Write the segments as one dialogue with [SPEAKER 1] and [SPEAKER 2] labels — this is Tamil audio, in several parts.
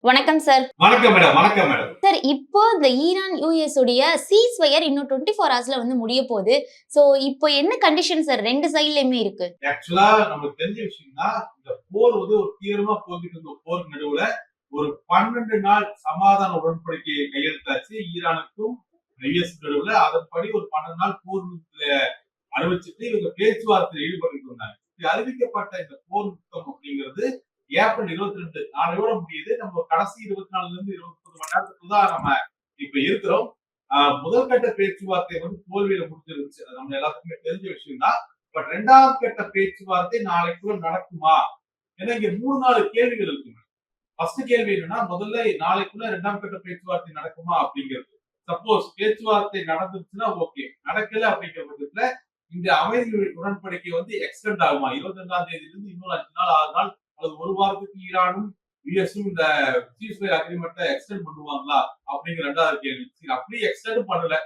[SPEAKER 1] வணக்கம் சார்.
[SPEAKER 2] வணக்கம் மேடம். வணக்கம் மேடம்.
[SPEAKER 1] சார் இப்போ இந்த ஈரான், யுஎஸ் உடைய சீஸ்ஃபயர் இன்னும் 24 ஹார்ஸ்ல வந்து முடிய போது. சோ இப்போ என்ன கண்டிஷன் சார் 2 சைட்லயுமே இருக்கு?
[SPEAKER 2] ஆக்சுவலா நமக்கு தெரிஞ்ச விஷயம் தான். இந்த போர் ஒரு தீவிரமா போய்கிட்டு இருந்த போர் நடுவுல ஒரு 12 நாள் சமாதான உடன்படிக்கையை கையெழுத்தாச்சு. ஈரானுக்கும் யுஎஸ் நடுவுல அதன்படி ஒரு 12 நாள் போர் நிறுத்தத்தை அறிவிச்சுட்டு இவங்க பேச்சுவார்த்தையில் ஈடுபட்டு இருந்தாங்க. அறிவிக்கப்பட்ட இந்த போர் நிறுத்தம் அப்படிங்கிறது ஏப்ரல் 22 நாளையோட முடியுது. நம்ம கடைசி 24ல இருந்து 29 மணி நேரத்துக்கு தான் நம்ம இப்ப இருக்கிறோம். முதல் கட்ட பேச்சுவார்த்தை தோல்வியில முடிஞ்சிருந்துச்சு. அது நம்ம எல்லாத்துக்குமே தெரிஞ்ச விஷயம் தான். பட் 2வது கட்ட பேச்சுவார்த்தை நாளைக்குள்ள நடக்குமா? ஏன்னா இங்க 3, 4 கேள்விகள் இருக்கு. ஃபர்ஸ்ட் கேள்வி என்னன்னா, முதல்ல நாளைக்குள்ள 2ஆம் கட்ட பேச்சுவார்த்தை நடக்குமா அப்படிங்கிறது. சப்போஸ் பேச்சுவார்த்தை நடந்துச்சுன்னா ஓகே. நடக்கல அப்படிங்கிற பட்சத்துல இந்த அமைதி உடன்படிக்கை எக்ஸ்டெண்ட் ஆகுமா? 22ஆம் தேதியிலிருந்து இன்னொரு 5 நாள், 6 நாள் அல்லது ஒரு வாரத்துக்கு ஈரானும் யுஎஸும் இந்த சீஸ்ஃபயர் அக்ரிமெண்ட்டை எக்ஸ்டெண்ட் பண்ணுவாங்களா அப்படிங்கிற 2வது கேள்வி. அப்படியே எக்ஸ்டெண்ட் பண்ணல.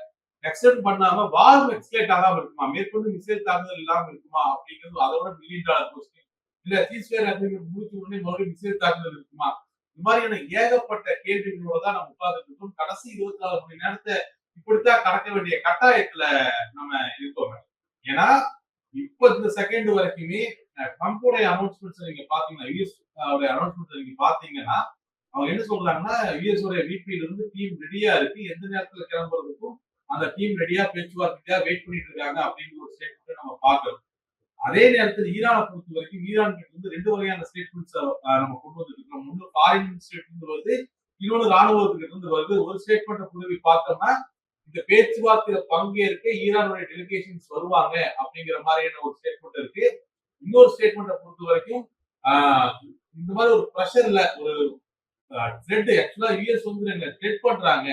[SPEAKER 2] எக்ஸ்டெண்ட் பண்ணாம வார் எக்ஸ்கலேட் ஆகாம இருக்குமா? மேற்கொண்டு மிசைல் தாக்குதல் இல்லாம இருக்குமா? அப்படிங்கிறது அதோட மில்லியன் டாலர் கொஸ்டின். இல்ல சீஸ்ஃபயர் அக்ரிமெண்ட் முடிச்ச உடனே மறுபடியும் மிசைல் தாக்குதல் இருக்குமா? இந்த மாதிரியான ஏகப்பட்ட கேள்விகளோட தான் நம்ம உட்கார்ந்துட்டு இருக்கோம். கடைசி 24 மணி நேரத்தை இப்படித்தான் கடக்க வேண்டிய கட்டாயத்துல நம்ம இருக்கோம். ஏன்னா இப்ப இந்த செகண்ட் வரைக்குமே ட்ரம்போடைய அனௌன்ஸ்மெண்ட்ஸ் நீங்க பாத்தீங்கன்னா, யுஎஸ் அனௌன்ஸ்மெண்ட்ஸ் நீங்க பாத்தீங்கன்னா, அவங்க என்ன சொல்றாங்கன்னா, யுஎஸ் உடைய விபில இருந்து டீம் ரெடியா இருக்கு. எந்த நேரத்துல கிளம்புறதுக்கும் அந்த டீம் ரெடியா பேச்சுவார்த்தையா வெயிட் பண்ணிட்டு இருக்காங்க அப்படிங்கிற ஒரு ஸ்டேட்மெண்ட் நம்ம பாக்குறோம். அதே நேரத்தில் ஈரானை பொறுத்த வரைக்கும் ஈரான் கிட்ட இருந்து 2 வகையான ஸ்டேட்மெண்ட்ஸ் நம்ம கொண்டு வந்துட்டு இருக்கோம். ஒன்னு ஃபாரின் ஸ்டேட்மெண்ட் வருது, இன்னொன்னு ராணுவத்துக்கிட்ட இருந்து வருது. ஒரு ஸ்டேட்மெண்ட் புரிவி பார்த்தோம்னா இந்த பேச்சுவார்த்தையில பங்கேற்க ஈரானுடைய டெலிகேஷன்ஸ் வருவாங்க அப்படிங்கிற மாதிரியான ஒரு ஸ்டேட்மெண்ட் இருக்கு. இன்னொரு ஸ்டேட்மெண்ட்டை பொறுத்த வரைக்கும் இந்த மாதிரி ஒரு ப்ரெஷர்ல ஒரு த்ரெட் ஆக்சுவலா யுஎஸ் எங்க த்ரெட் பண்றாங்க.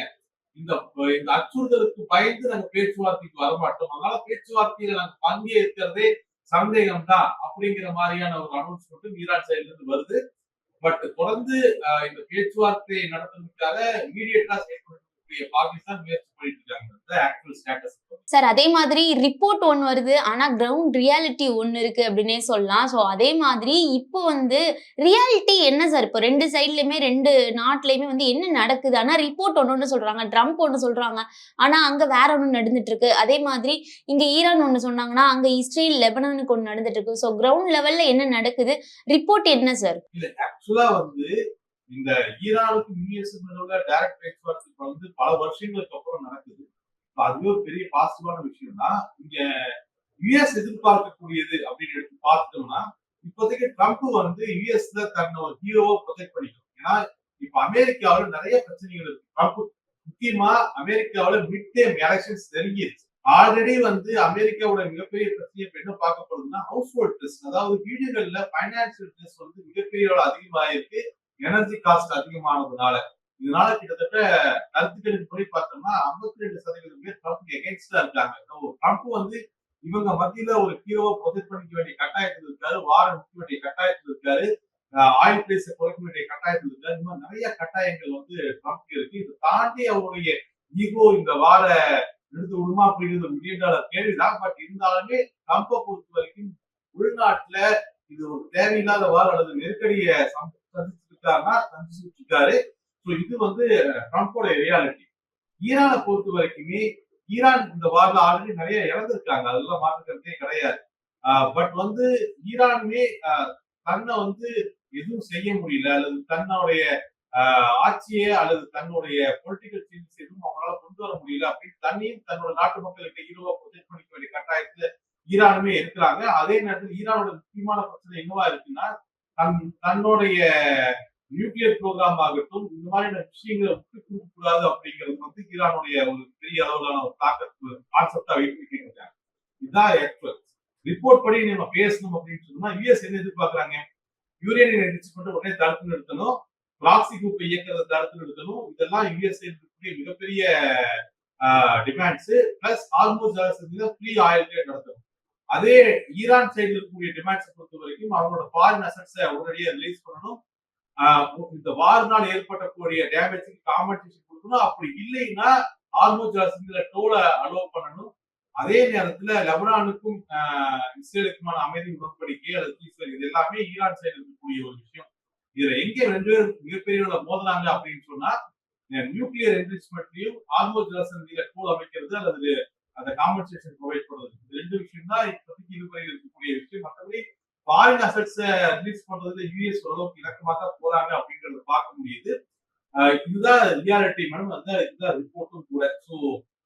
[SPEAKER 2] இந்த இந்த அச்சுறுத்தலுக்கு பயந்து நாங்க பேச்சுவார்த்தைக்கு வரமாட்டோம். அதனால பேச்சுவார்த்தையில நாங்க பங்கேற்கிறதே சந்தேகம் தான் அப்படிங்கிற மாதிரியான ஒரு அனௌன்ஸ்மெண்ட் ஈரான் சைட்ல இருந்து வருது. பட் தொடர்ந்து இந்த பேச்சுவார்த்தையை நடத்துறதுக்காக இமீடியட்டா ஸ்டேட்மெண்ட் பாகிஸ்தான் முயற்சி பண்ணிட்டு இருக்காங்க. ஆக்சுவல் ஸ்டேட்டஸ்
[SPEAKER 1] சார் அதே மாதிரி ரிப்போர்ட் ஒன்னு வருது. ஆனா கிரவுண்ட் ரியாலிட்டி ஒன்னு இருக்கு அப்படின்னே சொல்லலாம். சோ அதே மாதிரி இப்போ ரியாலிட்டி என்ன சார்? இப்போ 2 சைட்லயுமே 2 நாட்டிலயுமே என்ன நடக்குது? ஆனா ரிப்போர்ட் ஒண்ணு சொல்றாங்க. ட்ரம்ப் ஒண்ணு சொல்றாங்க. ஆனா அங்க வேற ஒண்ணு நடந்துட்டு இருக்கு. அதே மாதிரி இங்க ஈரான் ஒண்ணு சொன்னாங்கன்னா, அங்க இஸ்ரேல், லெபனானுக்கு ஒண்ணு நடந்துட்டு இருக்கு. சோ கிரவுண்ட் லெவல்ல என்ன நடக்குது? ரிப்போர்ட் என்ன சார்?
[SPEAKER 2] இல்ல ஆக்சுவலா இந்த ஈரானுக்கும் யுஎஸ்க்கும் நடுவுல டைரக்ட் பேச்சுவார்த்தை பல வருஷங்களுக்கு அப்புறம் நடக்குது. அதுவே ஒரு பெரிய பாசிட்டிவான விஷயம் தான். இங்க யுஎஸ் எதிர்பார்க்கக்கூடியது அப்படின்னு எடுத்து பார்த்துட்டோம்னா, இப்போதைக்கு ட்ரம்ப் யுஎஸ்ல தன்னை ஒரு ஹீரோவா ப்ரொஜெக்ட் பண்ணிக்கணும். ஏன்னா இப்ப அமெரிக்காவில நிறைய பிரச்சனைகள் இருக்கு. ட்ரம்ப் முக்கியமா அமெரிக்காவில மிட் டேர்ம் எலெக்ஷன்ஸ் நெருங்கிருச்சு. ஆல்ரெடி அமெரிக்காவோட மிகப்பெரிய பிரச்சனை இப்ப என்ன பார்க்கப்படுதுன்னா ஹவுஸ் ஹோல்ட் ட்ரெஸ், அதாவது வீடுகள்ல பைனான்சியல் ட்ரெஸ் மிகப்பெரிய அளவு அதிகமாயிருக்கு. எனர்ஜி காஸ்ட் அதிகமானதுனால. இதனால கிட்டத்தட்ட கருத்து கணிப்புப்படி பார்த்தோம்னா 52% பேர் ட்ரம்ப்க்கு எகென்ஸ்டா இருக்காங்க. ட்ரம்ப் இவங்க மத்தியில ஒரு ஹீரோவை ப்ரொஜெக்ட் பண்ணிக்க வேண்டிய கட்டாயத்தில் இருக்காரு. வாரம் நிற்க வேண்டிய கட்டாயத்தில் இருக்காரு. ஆயில் பிரைஸ குறைக்க வேண்டிய கட்டாயத்தில் இருக்காரு. இந்த மாதிரி நிறைய கட்டாயங்கள் ட்ரம்ப் இருக்கு. இதை தாண்டி அவருடைய ஈகோ இந்த வார எடுத்து விடுமா அப்படிங்கிறது மில்லியன் டாலர் கேள்விதான். பட் இருந்தாலுமே ட்ரம்பை பொறுத்த வரைக்கும் உள்நாட்டுல இது ஒரு தேவையில்லாத வார அல்லது நெருக்கடியை சந்திச்சிருக்காரு. இது ட்ரம்போட ரியாலிட்டி. ஈரானை பொறுத்த வரைக்குமே ஈரான் இந்த வார்ல ஆல்ரெடி நிறைய இழந்திருக்காங்க. அதெல்லாம் மாற்றுக்கிறதே கிடையாது. பட் ஈரானுமே தன்னை எதுவும் செய்ய முடியல அல்லது தன்னுடைய ஆட்சியே அல்லது தன்னுடைய பொலிட்டிக்கல் சேஞ்சஸ் எதுவும் அவங்களால கொண்டு வர முடியல அப்படின்னு தன்னையும் தன்னோட நாட்டு மக்களுக்கு ஹீரோவா ப்ரொஜெக்ட் பண்ணிக்க வேண்டிய கட்டாயத்துல ஈரானுமே இருக்கிறாங்க. அதே நேரத்தில் ஈரானோட முக்கியமான பிரச்சனை என்னவா இருக்குன்னா தன்னுடைய நியூக்ளியர் ப்ரோக்ராம் ஆகட்டும் இந்த மாதிரியான விஷயங்களை விட்டு கொடுக்க கூடாது அப்படிங்கிறது ஈரானுடைய ஒரு பெரிய அளவிலான ஒரு தாக்கத்து கான்செப்டா வைத்து இருக்காங்க. இதுதான் ரிப்போர்ட் படி நம்ம பேசணும் அப்படின்னு சொன்னா யுஎஸ் என்ன எதிர்பார்க்கறாங்க? யூரேனியம் எரிச்சுக்கொண்டு உடனே தடுத்து நிறுத்தணும், பிராக்சி குரூப்பை இயக்கிறத தடுத்து நிறுத்தணும். இதெல்லாம் யுஎஸ் மிகப்பெரிய demands. Plus Hormuz free oil trade நடத்தணும். அதே ஈரான் சைடுல இருக்கக்கூடிய டிமாண்ட்ஸை பொறுத்த வரைக்கும் அவங்களோட ஃபாரின் அசட்ஸை உடனடியாக ரிலீஸ் பண்ணணும். இந்த வார்னால் ஏற்படக்கூடிய டேமேஜுக்கு காம்பன்சேஷன் கொடுக்கணும். அப்படி இல்லைன்னா ஹார்மோஸ் டோல அலோவ் பண்ணணும். அதே நேரத்துல லெபனானுக்கும் இஸ்ரேலுக்குமான அமைதி உடன்படிக்கை அல்லது இது எல்லாமே ஈரான் சைடு இருக்கக்கூடிய ஒரு விஷயம். இதுல எங்க ரெண்டு பேரும் மிகப்பெரிய மோதினாங்க அப்படின்னு சொன்னா நியூக்ளியர் என்ரிச்மெண்ட்லயும் ஆர்மோ ஜலசந்தியில கூழ் அமைக்கிறது அல்லது அந்த காம்பன்சேஷன் ப்ரொவைட் பண்றது, இந்த ரெண்டு விஷயம் தான் இப்போதைக்கு இதுவரை இருக்கக்கூடிய விஷயம். மற்றபடி ஃபாரின் அசெட்ஸ் ரிலீஸ் பண்றதுல யூஎஸ் ஓரளவுக்கு இலக்கமாக தான் போறாங்க அப்படிங்கறத பார்க்க முடியுது. இதுதான் ரியாலிட்டி மேடம், இதுதான் ரிப்போர்ட்டும் கூட. சோ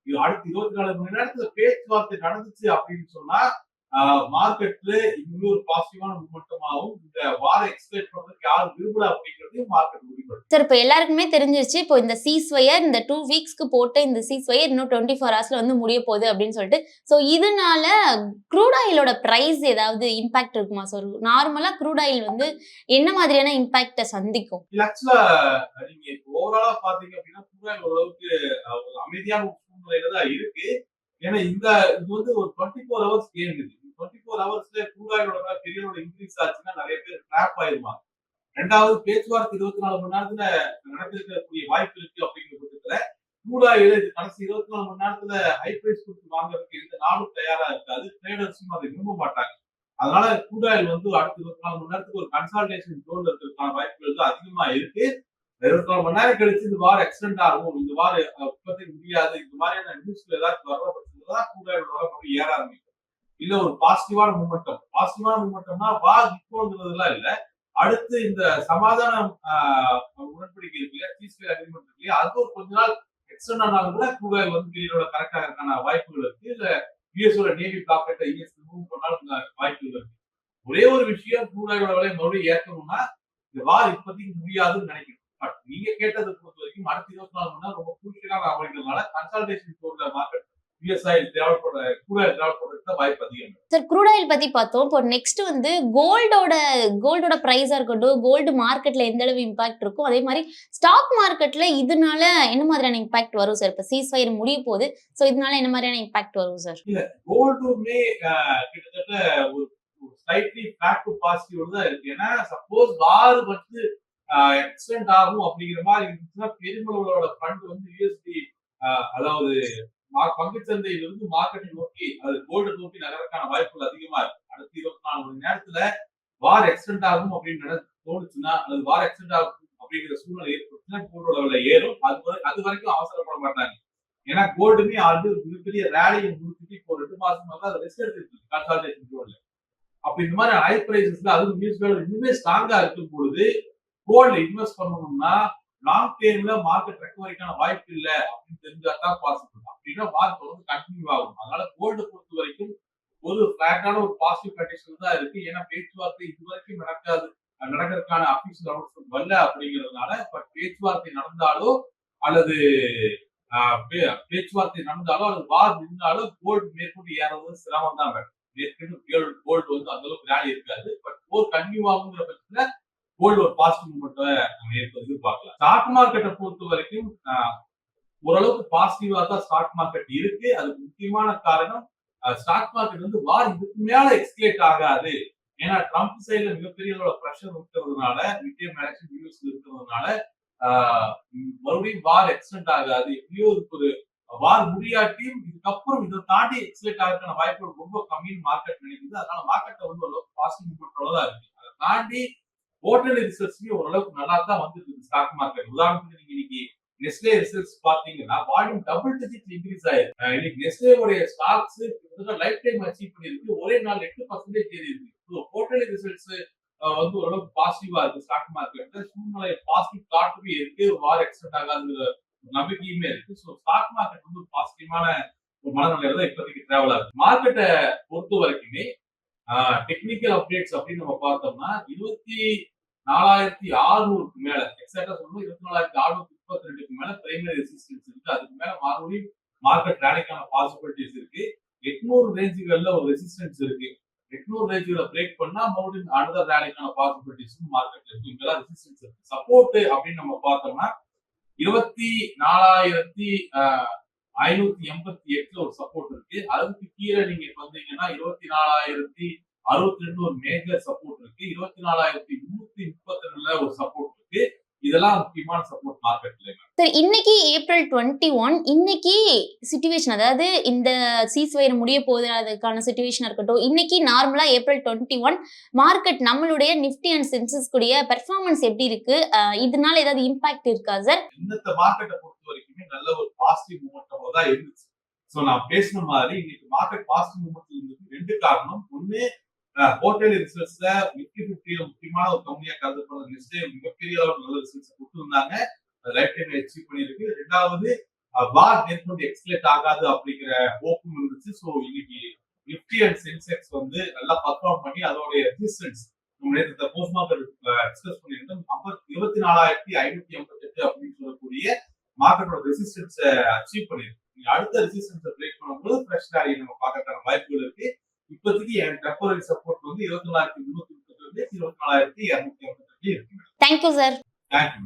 [SPEAKER 2] இது அடுத்த 24 மணி நேரத்துல பேச்சுவார்த்தை நடந்துச்சு அப்படின்னு சொன்னா மார்க்கெட்ல இன்னும் ஒரு பாசிட்டிவான மூமெண்டமாகவும் இந்த வாரம் எக்ஸ்பெக்ட் பண்றதுக்கு யாரும் விரும்பல அப்படிங்கறதையும் மார்க்கெட் முடிவு.
[SPEAKER 1] சார் இப்போ எல்லாருக்குமே தெரிஞ்சிருச்சு இப்போ இந்த சீஸ்வயர் இந்த 2 வீக்ஸ்க்கு போட்ட இந்த சீஸ்வயர் இன்னும் 24 ஹவர்ஸ்ல வந்து முடிய போகுது அப்படின்னு சொல்லிட்டு, ஸோ இதனால க்ரூட் ஆயிலோட பிரைஸ் ஏதாவது இம்பாக்ட் இருக்குமா சார்? நார்மலா க்ரூட் ஆயில் வந்து என்ன மாதிரியான இம்பாக்ட சந்திக்கும்?
[SPEAKER 2] ஆக்சுவலா நீங்க ஓவராலா பாத்தீங்க அப்படின்னா க்ரூட் ஆயில் ஓரளவுக்கு ஒரு அமைதியான சூழ்நிலையில தான் இருக்கு. ஏன்னா இது வந்து ஒரு 24 ஹவர்ஸ் கேம். இது 24 ஹவர்ஸ்ல க்ரூட் ஆயிலோட பெரிய இன்க்ரீஸ் ஆச்சுன்னா நிறைய பேர் ட்ராப் ஆயிருவாங்க. ரெண்டாவது பேச்சுவார்த்தை 24 மணி நேரத்துல நடந்திருக்கக்கூடிய வாய்ப்பு இருக்கு அப்படிங்கிற பட்சத்துல க்ரூட் ஆயில் கடைசி 24 மணி நேரத்துல ஹை பிரைஸ் கொடுத்து வாங்குறதுக்கு எந்த நாடும் தயாரா இருக்காது. ட்ரேடர்ஸும் அதை விரும்ப மாட்டாங்க. அதனால க்ரூட் ஆயில் வந்து அடுத்த 24 மணி நேரத்துக்கு ஒரு கன்சால்டேஷன் ஜோன்ல இருக்கிறதுக்கான வாய்ப்புகள் தான் அதிகமா இருக்கு. 24 மணி நேரம் கழிச்சு இந்த வாரம் எக்ஸ்டெண்ட் ஆகும், இந்த வாரம் உற்பத்தி முடியாது, இந்த மாதிரியான நியூஸ்ல ஏதாச்சும் வர்ற பட்சத்துல தான் க்ரூட் ஆயில் ஏற ஆரம்பிக்கும். இல்ல ஒரு பாசிட்டிவான மூமெண்டம்னா இப்போங்கிறதுலாம் இல்ல, அடுத்து இந்த சமாதானம் உடன்படிக்கை இருக்கு இல்லையா, சீஸ்ஃபயர் அக்ரிமெண்ட் இருக்கு இல்லையா, அது ஒரு கொஞ்ச நாள் எக்ஸ்டெண்ட் ஆனாலும் கூட க்ரூட் ஆயில் வந்து பீரியடோட கரெக்ட் ஆகிறதுக்கான வாய்ப்புகள் இருக்கு. இல்ல யூஎஸோட நேவி பிளாக்கெட்டை யூஎஸ் ரிமூவ் பண்ணாலும் வாய்ப்புகள் இருக்கு. ஒரே ஒரு விஷயம், க்ரூட் ஆயிலோட விலை மறுபடியும் ஏற்கணும்னா இந்த வார் இப்போதைக்கு முடியாதுன்னு நினைக்கிறேன். பட் நீங்க கேட்டதை பொறுத்த வரைக்கும் அடுத்த 24 மணி நேரம் ரொம்ப குரூஷியலான அமைக்கிறதுனால கன்சல்டேஷன் போர்ட்ல மார்க்கெட்
[SPEAKER 1] சார் க்ரூட் ஆயில் பத்தி பார்த்தோம். இப்போ நெக்ஸ்ட் வந்து கோல்டோட பிரைஸா இருக்கட்டும், கோல்டு மார்க்கெட்ல எந்த அளவு இம்பாக்ட் இருக்கும், அதே மாதிரி ஸ்டாக் மார்க்கெட்ல இதனால என்ன மாதிரியான இம்பாக்ட் வரும் சார்? இப்போ சீஸ்ஃபயர் முடிய போகுது, சோ இதனால என்ன மாதிரியான இம்பாக்ட் வரும் சார்?
[SPEAKER 2] இல்ல கோல்டுமே கிட்டத்தட்ட ஒரு ஸ்லைட்லி பேக் டு பாசிட்டிவ் தான் இருக்கு. ஏன்னா சப்போஸ் வார் வந்து எக்ஸ்டெண்ட் ஆகும் அப்படிங்கிற மாதிரி இருந்துச்சுன்னா பெருமளவோட ஃபண்ட் வந்து யூஎஸ்டி அதாவது பங்குச்சந்தையிலிருந்து மார்க்கெட்டை நோக்கி அது கோல்டு நோக்கி நகரக்கான வாய்ப்புகள் அதிகமா இருக்கு. அடுத்த 24 மணி நேரத்துல வார் எக்ஸ்டெண்ட் ஆகும் அப்படின்னு தோணுச்சுன்னா, அல்லது வார் எக்ஸ்டெண்ட் ஆகும் அப்படிங்கிற சூழ்நிலை ஏற்பட்டுச்சுன்னா கோல்டோட விலை ஏறும். அது வரைக்கும் அவசரப்பட மாட்டாங்க. ஏன்னா கோல்டுமே ஆல்ரெடி ஒரு மிகப்பெரிய ரேலியை முடிச்சுட்டு இப்போ 2 மாசமா தான் அதை ரெஸ்ட் எடுத்துருக்கு கன்சால்டேஷன் கோல்டு. அப்ப இந்த மாதிரி ஹை பிரைசஸ்ல அதுவும் நியூஸ்கள் இன்னுமே ஸ்ட்ராங்கா இருக்கும் பொழுது கோல்டு இன்வெஸ்ட் பண்ணணும்னா லாங் டேர்ம்ல மார்க்கெட் ரெக்கவரிக்கான வாய்ப்பு இல்லை அப்படின்னு தெரிஞ்சாதான் பாசிபிள். அப்படின்னா வார் தொடர்ந்து கண்டினியூ ஆகும். அதனால கோல்டு பொறுத்த வரைக்கும் ஒரு பிளாட்டான ஒரு பாசிட்டிவ் கண்டிஷன் தான் இருக்கு. ஏன்னா பேச்சுவார்த்தை இதுவரைக்கும் நடக்கிறதுக்கான அபிஷியல் அனௌன்ஸ்மெண்ட் வரல அப்படிங்கிறதுனால பட் பேச்சுவார்த்தை நடந்தாலோ அல்லது வார் நின்றாலும் கோல்டு மேற்கொண்டு ஏறது சிரமம் தான் மேடம். மேற்கொண்டு கோல்டு வந்து அந்த அளவுக்கு ரேலி இருக்காது. பட் போர் கண்டினியூ ஆகுங்கிற பட்சத்துல கோல்டு ஒரு பாசிட்டிவ் மூமெண்ட்டை நம்ம எதிர்பார்க்கலாம். ஸ்டாக் மார்க்கெட்டை பொறுத்த வரைக்கும் ஓரளவுக்கு பாசிட்டிவா தான் ஸ்டாக் மார்க்கெட் இருக்கு. அதுக்கு முக்கியமான காரணம் ஸ்டாக் மார்க்கெட் வந்து வார் இதுக்கு மேல எக்ஸ்கலேட் ஆகாது. ஏன்னா ட்ரம்ப் சைடுல மிகப்பெரிய பிரஷர் இருக்கிறதுனால, மிட்டம் எலெக்ஷன் யூஎஸ்ல இருக்கிறதுனால மறுபடியும் வார் எக்ஸ்டெண்ட் ஆகாது. எப்படியோ ஒரு வார் முடியாட்டியும் இதுக்கப்புறம் இதை தாண்டி எக்ஸ்கலேட் ஆகிறதுக்கான வாய்ப்புகள் ரொம்ப கம்மின்னு மார்க்கெட் நினைக்குது. அதனால மார்க்கெட்டை வந்து ஓரளவுக்கு பாசிட்டிவ் மூமெண்ட்டோட தான் இருக்கு. அதை தாண்டி குவார்டர்லி ரிசல்ட்ஸ்மே ஓரளவுக்கு நல்லா தான் வந்துருக்கு ஸ்டாக் மார்க்கெட். உதாரணத்துக்கு நீங்க இன்னைக்கு நெஸ்லே ரிசல்ட்ஸ் பாத்தீங்கன்னா வால்யூம் டபுள் டிஜிட் இன்க்ரீஸ் ஆயிருக்கு. இன்னைக்கு நெஸ்லேவுடைய ஸ்டாக்ஸ் லைஃப் டைம் அச்சீவ் பண்ணிருக்கு. ஒரே நாள் 8% ஏறி இருக்கு. குவார்டர்லி ரிசல்ட்ஸ் வந்து ஓரளவுக்கு பாசிட்டிவா இருக்கு ஸ்டாக் மார்க்கெட்ல. சூழ்நிலை பாசிட்டிவ் தாட்டுமே இருக்கு. வார் எக்ஸ்டெண்ட் ஆகாதுங்கிற நம்பிக்கையுமே இருக்கு. ஸோ ஸ்டாக் மார்க்கெட் வந்து பாசிட்டிவான ஒரு மனநிலையில தான் இப்போதைக்கு டிராவல் ஆகுது. மார்க்கெட்டை பொறுத்த வரைக்குமே டெக்னிக்கல் அப்டேட்ஸ் அப்படின்னு நம்ம பார்த்தோம்னா 24,600க்கு மேல எக்ஸாக்டா சொல்லணும் 24,632க்கு மேல பிரைமரி ரெசிஸ்டன்ஸ் இருக்கு. அதுக்கு மேல மறுபடியும் மார்க்கெட் ரேலிக்கான பாசிபிலிட்டிஸ் இருக்கு. 800 ரேஞ்சுகள்ல ஒரு ரெசிஸ்டன்ஸ் இருக்கு. 800 ரேஞ்சுகளை பிரேக் பண்ணா மறுபடியும் அடுத்த ரேலிக்கான பாசிபிலிட்டிஸ் மார்க்கெட்ல இருக்கு. இங்கெல்லாம் ரெசிஸ்டன்ஸ் இருக்கு. சப்போர்ட் அப்படின்னு நம்ம பார்த்தோம்னா 24,588 ஒரு சப்போர்ட் இருக்கு. அதுக்கு கீழே நீங்க வந்தீங்கன்னா 24,062 ஒரு மேஜர் சப்போர்ட் இருக்கு. 24,332 ஒரு சப்போர்ட் இருக்கு. இதெல்லாம் முக்கியமான சப்போர்ட் மார்க்கெட்ல.
[SPEAKER 1] சரி, இன்னைக்கு ஏப்ரல் 21 இன்னைக்கு சிச்சுவேஷன், அதாவது இந்த சீஸ்ஃபயர் முடிய போகுது அதுக்கான சிச்சுவேஷனா இருக்கட்டும். இன்னைக்கு நார்மலா ஏப்ரல் 21 மார்க்கெட் நம்மளுடைய நிஃப்டி அண்ட் சென்செக்ஸ் கூடிய பெர்ஃபார்மன்ஸ் எப்படி இருக்கு? இதனால ஏதாவது இம்பாக்ட் இருக்கா சார்?
[SPEAKER 2] இன்னத்த மார்க்கெட்டை பொறுத்த வரைக்குமே நல்ல ஒரு பாசிட்டிவ் மூமெண்டமா தான் இருந்துச்சு. சோ நான் பேசின மாதிரி இன்னைக்கு மார்க்கெட் பாசிட்டிவ் மூமெண்ட் இருந்ததுக்கு 2 காரணம். ஒண்ணு, ஹோட்டல் ரிசல்ட்ஸ்ல நிஃப்டி 50 முக்கியமான ஒரு கம்பெனியா கருதப்படுற நெஸ்டே மிகப்பெரிய அளவு நல்ல ரிசல்ட்ஸ் கொடுத்திருந்தாங்க. லைஃப் டைம் அச்சீவ் பண்ணிருக்கு. 2வது, வார் மேற்கொண்டு எக்ஸ்கலேட் ஆகாது அப்படிங்கிற ஹோப்பும் இருந்துச்சு. சோ இன்னைக்கு நிஃப்டி அண்ட் சென்செக்ஸ் வந்து நல்லா பர்ஃபார்ம் பண்ணி அதோட ரெசிஸ்டன்ஸ் நம்ம நேற்று போஸ்ட் மார்க்கெட் டிஸ்கஸ் பண்ணியிருந்தோம் 24,558 அப்படின்னு சொல்லக்கூடிய மார்க்கெட்டோட ரெசிஸ்டன்ஸை அச்சீவ் பண்ணிருக்கு. நீங்க அடுத்த ரெசிஸ்டன்ஸை பிரேக் பண்ணும்போது ஃப்ரெஷ் ரேலி நம்ம பார்க்கறதுக்கான வாய்ப்புகள் இருக்கு. இப்போதைக்கு என் டெம்பரரி சப்போர்ட் வந்து 24,332 24,252 இருக்கு.
[SPEAKER 1] Thank you sir.
[SPEAKER 2] தேங்க்யூ.